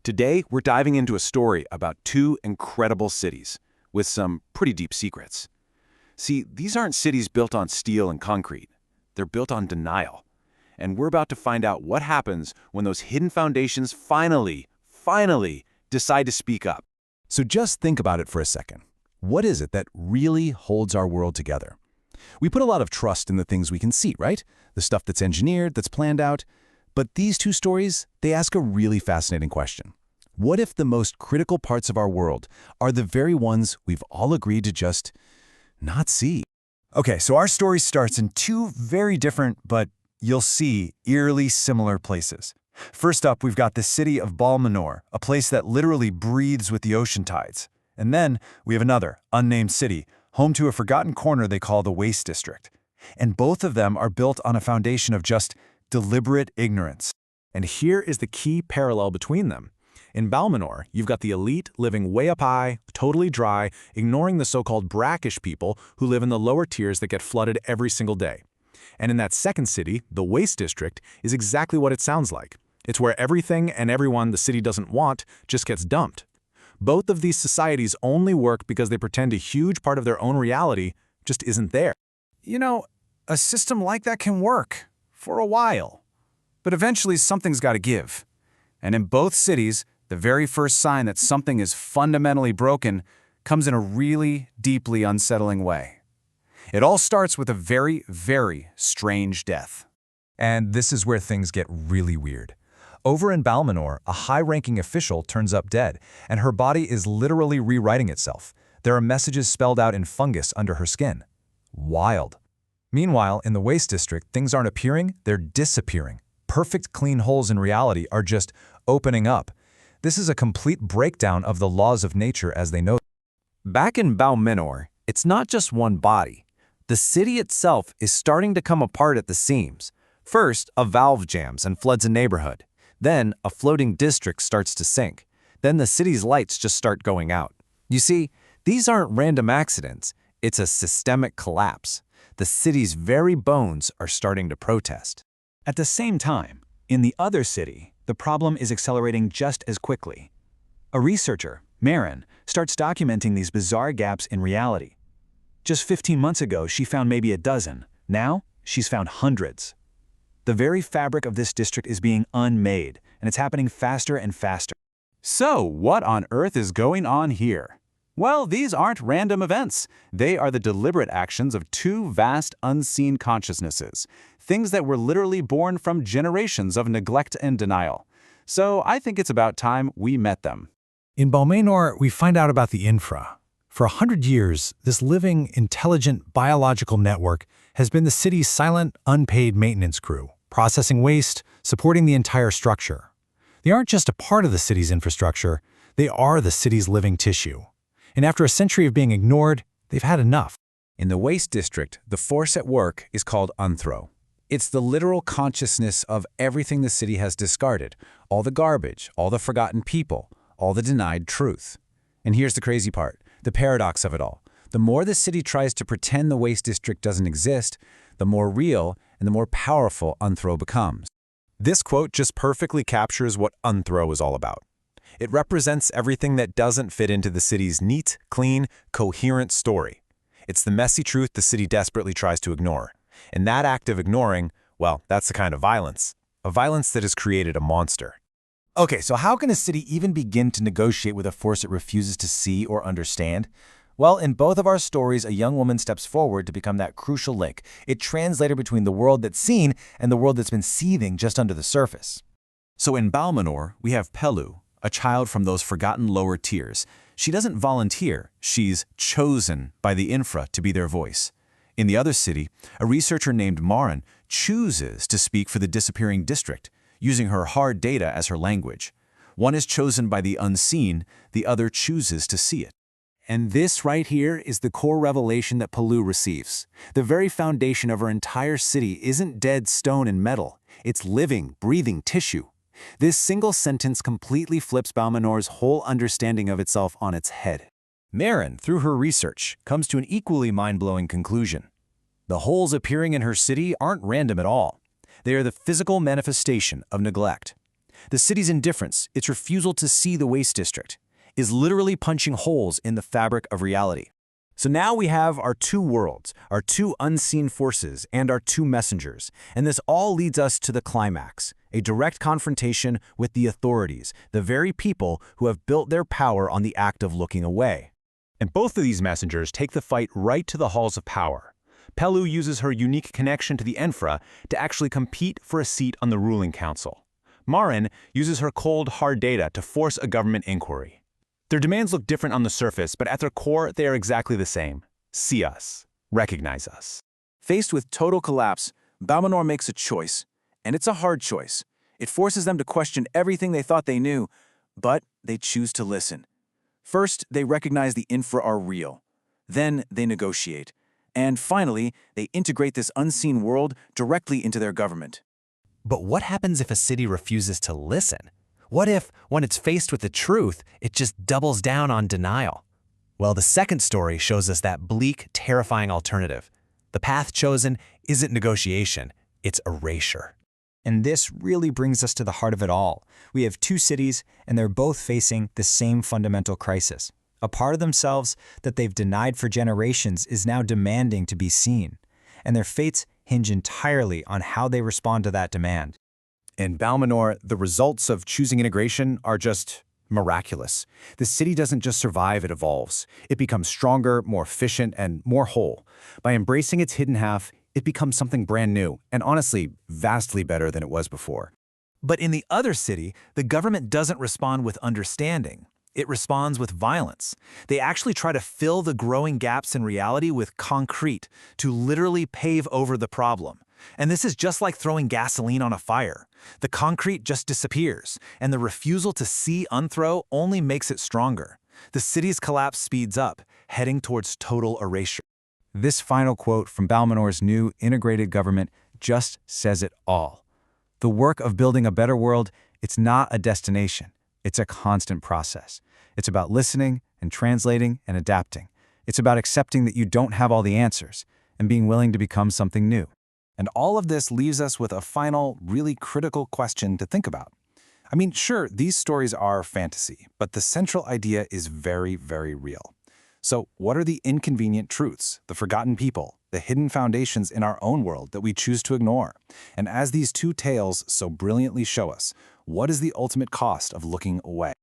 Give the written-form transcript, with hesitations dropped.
Today, we're diving into a story about two incredible cities with some pretty deep secrets. See, these aren't cities built on steel and concrete. They're built on denial. And we're about to find out what happens when those hidden foundations finally decide to speak up. So just think about it for a second. What is it that really holds our world together? We put a lot of trust in the things we can see, right? The stuff that's engineered, that's planned out. But these two stories, they ask a really fascinating question. What if the most critical parts of our world are the very ones we've all agreed to just not see? Okay, so our story starts in two very different, but you'll see, eerily similar places. First up, we've got the city of Balmenor, a place that literally breathes with the ocean tides. And then we have another, unnamed city, home to a forgotten corner they call the Waste District. And both of them are built on a foundation of just deliberate ignorance. And here is the key parallel between them. In Balmenor, you've got the elite living way up high, totally dry, ignoring the so-called brackish people who live in the lower tiers that get flooded every single day. And in that second city, the Waste District, is exactly what it sounds like. It's where everything and everyone the city doesn't want just gets dumped. Both of these societies only work because they pretend a huge part of their own reality just isn't there. You know, a system like that can work for a while, but eventually something's got to give. And in both cities, the very first sign that something is fundamentally broken comes in a really deeply unsettling way. It all starts with a very, very strange death. And this is where things get really weird. Over in Balmenor, a high-ranking official turns up dead, and her body is literally rewriting itself. There are messages spelled out in fungus under her skin. Wild. Meanwhile, in the Waste District, things aren't appearing, they're disappearing. Perfect clean holes in reality are just opening up. This is a complete breakdown of the laws of nature as they know. Back in Balmenor, it's not just one body. The city itself is starting to come apart at the seams. First, a valve jams and floods a neighborhood. Then, a floating district starts to sink. Then the city's lights just start going out. You see, these aren't random accidents. It's a systemic collapse. The city's very bones are starting to protest. At the same time, in the other city, the problem is accelerating just as quickly. A researcher, Maren, starts documenting these bizarre gaps in reality. Just 15 months ago, she found maybe a dozen. Now, she's found hundreds. The very fabric of this district is being unmade, and it's happening faster and faster. So, what on earth is going on here? Well, these aren't random events. They are the deliberate actions of two vast, unseen consciousnesses, things that were literally born from generations of neglect and denial. So, I think it's about time we met them. In Balmenor, we find out about the infra. For 100 years, this living, intelligent, biological network has been the city's silent, unpaid maintenance crew, processing waste, supporting the entire structure. They aren't just a part of the city's infrastructure, they are the city's living tissue. And after a century of being ignored, they've had enough. In the Waste District, the force at work is called unthro. It's the literal consciousness of everything the city has discarded, all the garbage, all the forgotten people, all the denied truth. And here's the crazy part, the paradox of it all. The more the city tries to pretend the Waste District doesn't exist, the more real and the more powerful unthro becomes. This quote just perfectly captures what unthro is all about. It represents everything that doesn't fit into the city's neat, clean, coherent story. It's the messy truth the city desperately tries to ignore. And that act of ignoring, well, that's the kind of violence. A violence that has created a monster. Okay, so how can a city even begin to negotiate with a force it refuses to see or understand? Well, in both of our stories, a young woman steps forward to become that crucial link, a translator between the world that's seen and the world that's been seething just under the surface. So in Balmenor, we have Pellu, a child from those forgotten lower tiers. She doesn't volunteer, she's chosen by the infra to be their voice. In the other city, a researcher named Maren chooses to speak for the disappearing district, using her hard data as her language. One is chosen by the unseen, the other chooses to see it. And this right here is the core revelation that Pellu receives. The very foundation of her entire city isn't dead stone and metal. It's living, breathing tissue. This single sentence completely flips Balmenor's whole understanding of itself on its head. Maren, through her research, comes to an equally mind-blowing conclusion. The holes appearing in her city aren't random at all. They are the physical manifestation of neglect. The city's indifference, its refusal to see the waste district, is literally punching holes in the fabric of reality. So now we have our two worlds, our two unseen forces, and our two messengers, and this all leads us to the climax, a direct confrontation with the authorities, the very people who have built their power on the act of looking away. And both of these messengers take the fight right to the halls of power. Pellu uses her unique connection to the infra to actually compete for a seat on the ruling council. Maren uses her cold, hard data to force a government inquiry. Their demands look different on the surface, but at their core, they are exactly the same. See us. Recognize us. Faced with total collapse, Balmenor makes a choice, and it's a hard choice. It forces them to question everything they thought they knew, but they choose to listen. First, they recognize the infra are real. Then, they negotiate. And finally, they integrate this unseen world directly into their government. But what happens if a city refuses to listen? What if, when it's faced with the truth, it just doubles down on denial? Well, the second story shows us that bleak, terrifying alternative. The path chosen isn't negotiation, it's erasure. And this really brings us to the heart of it all. We have two cities, and they're both facing the same fundamental crisis. A part of themselves that they've denied for generations is now demanding to be seen. And their fates hinge entirely on how they respond to that demand. In Balmenor, the results of choosing integration are just miraculous. The city doesn't just survive, it evolves. It becomes stronger, more efficient, and more whole. By embracing its hidden half, it becomes something brand new, and honestly, vastly better than it was before. But in the other city, the government doesn't respond with understanding. It responds with violence. They actually try to fill the growing gaps in reality with concrete, to literally pave over the problem. And this is just like throwing gasoline on a fire. The concrete just disappears, and the refusal to see unthrow only makes it stronger. The city's collapse speeds up, heading towards total erasure. This final quote from Balmenor's new integrated government just says it all. The work of building a better world, it's not a destination. It's a constant process. It's about listening and translating and adapting. It's about accepting that you don't have all the answers and being willing to become something new. And all of this leaves us with a final, really critical question to think about. I mean, sure, these stories are fantasy, but the central idea is very, very real. So what are the inconvenient truths, the forgotten people, the hidden foundations in our own world that we choose to ignore? And as these two tales so brilliantly show us, what is the ultimate cost of looking away?